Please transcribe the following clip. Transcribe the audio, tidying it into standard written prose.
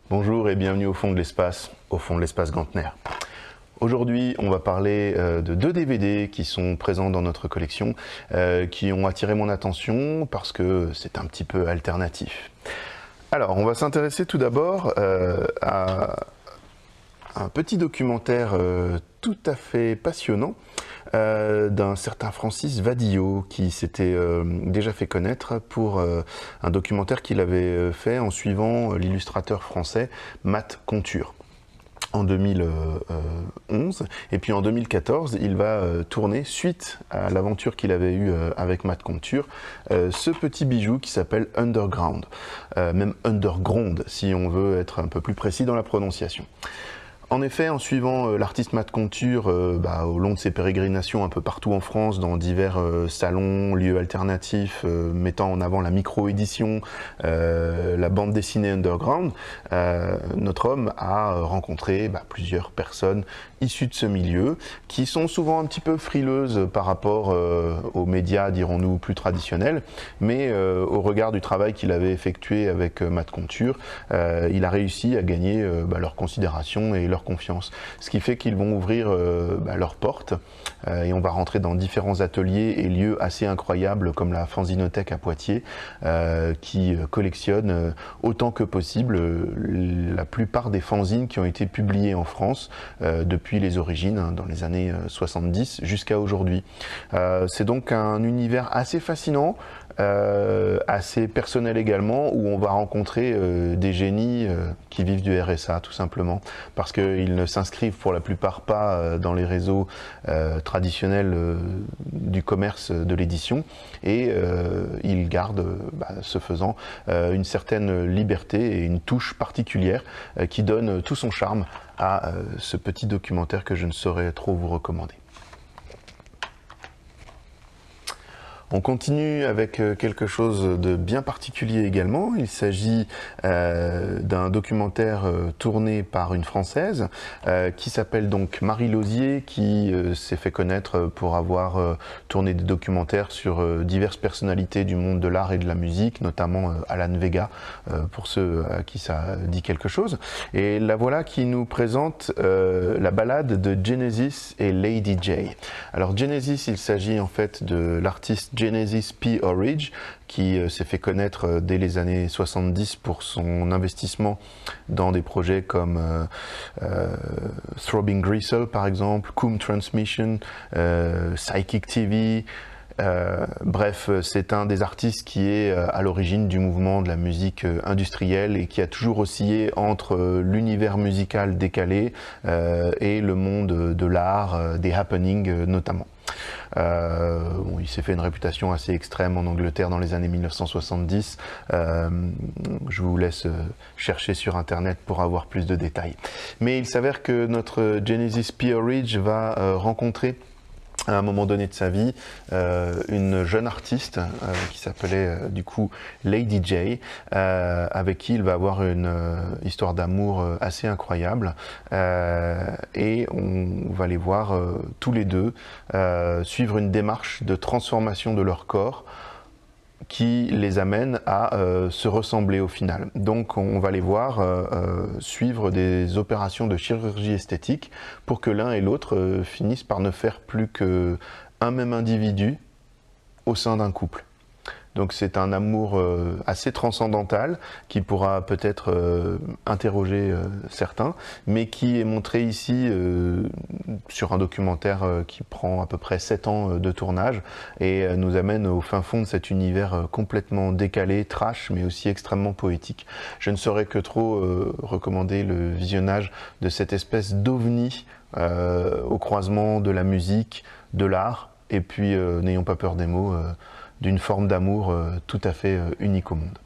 Bonjour et bienvenue au fond de l'espace Gantner. Aujourd'hui, on va parler de deux DVD qui sont présents dans notre collection, qui ont attiré mon attention parce que c'est un petit peu alternatif. Alors, on va s'intéresser tout d'abord à un petit documentaire tout à fait passionnant d'un certain Francis Vadillo qui s'était déjà fait connaître pour un documentaire qu'il avait fait en suivant l'illustrateur français Matt Conture en 2011, et puis en 2014 il va tourner, suite à l'aventure qu'il avait eue avec Matt Conture, ce petit bijou qui s'appelle Underground, même Underground si on veut être un peu plus précis dans la prononciation. En effet, en suivant l'artiste Matt Conture au long de ses pérégrinations un peu partout en France, dans divers salons, lieux alternatifs, mettant en avant la micro-édition, la bande dessinée underground, notre homme a rencontré plusieurs personnes issues de ce milieu, qui sont souvent un petit peu frileuses par rapport aux médias, dirons-nous, plus traditionnels, mais au regard du travail qu'il avait effectué avec Matt Conture, il a réussi à gagner leur considération et leur confiance. Ce qui fait qu'ils vont ouvrir leurs portes et on va rentrer dans différents ateliers et lieux assez incroyables comme la Fanzinothèque à Poitiers qui collectionne autant que possible la plupart des fanzines qui ont été publiées en France depuis les origines, dans les années 70 jusqu'à aujourd'hui. C'est donc un univers assez fascinant, assez personnel également, où on va rencontrer des génies qui vivent du RSA tout simplement, parce qu'ils ne s'inscrivent pour la plupart pas dans les réseaux traditionnels du commerce de l'édition, et ils gardent, ce faisant, une certaine liberté et une touche particulière qui donne tout son charme à ce petit documentaire que je ne saurais trop vous recommander. On continue avec quelque chose de bien particulier également. Il s'agit d'un documentaire tourné par une Française qui s'appelle donc Marie Lauzier, qui s'est fait connaître pour avoir tourné des documentaires sur diverses personnalités du monde de l'art et de la musique, notamment Alan Vega, pour ceux à qui ça dit quelque chose. Et la voilà qui nous présente la balade de Genesis et Lady J. Alors Genesis, il s'agit en fait de l'artiste Genesis P. Orridge, qui s'est fait connaître dès les années 70 pour son investissement dans des projets comme Throbbing Gristle par exemple, Coom Transmission, Psychic TV. Bref, c'est un des artistes qui est à l'origine du mouvement de la musique industrielle et qui a toujours oscillé entre l'univers musical décalé et le monde de l'art, des happenings notamment. Il s'est fait une réputation assez extrême en Angleterre dans les années 1970. Je vous laisse chercher sur internet pour avoir plus de détails. Mais il s'avère que notre Genesis P. Orridge va rencontrer à un moment donné de sa vie une jeune artiste qui s'appelait du coup Lady J, avec qui il va avoir une histoire d'amour assez incroyable, et on va les voir tous les deux suivre une démarche de transformation de leur corps qui les amène à se ressembler au final. Donc on va les voir suivre des opérations de chirurgie esthétique pour que l'un et l'autre finissent par ne faire plus qu'un même individu au sein d'un couple. Donc c'est un amour assez transcendantal qui pourra peut-être interroger certains, mais qui est montré ici sur un documentaire qui prend à peu près 7 ans de tournage et nous amène au fin fond de cet univers complètement décalé, trash, mais aussi extrêmement poétique. Je ne saurais que trop recommander le visionnage de cette espèce d'ovni au croisement de la musique, de l'art, et puis n'ayons pas peur des mots, d'une forme d'amour tout à fait unique au monde.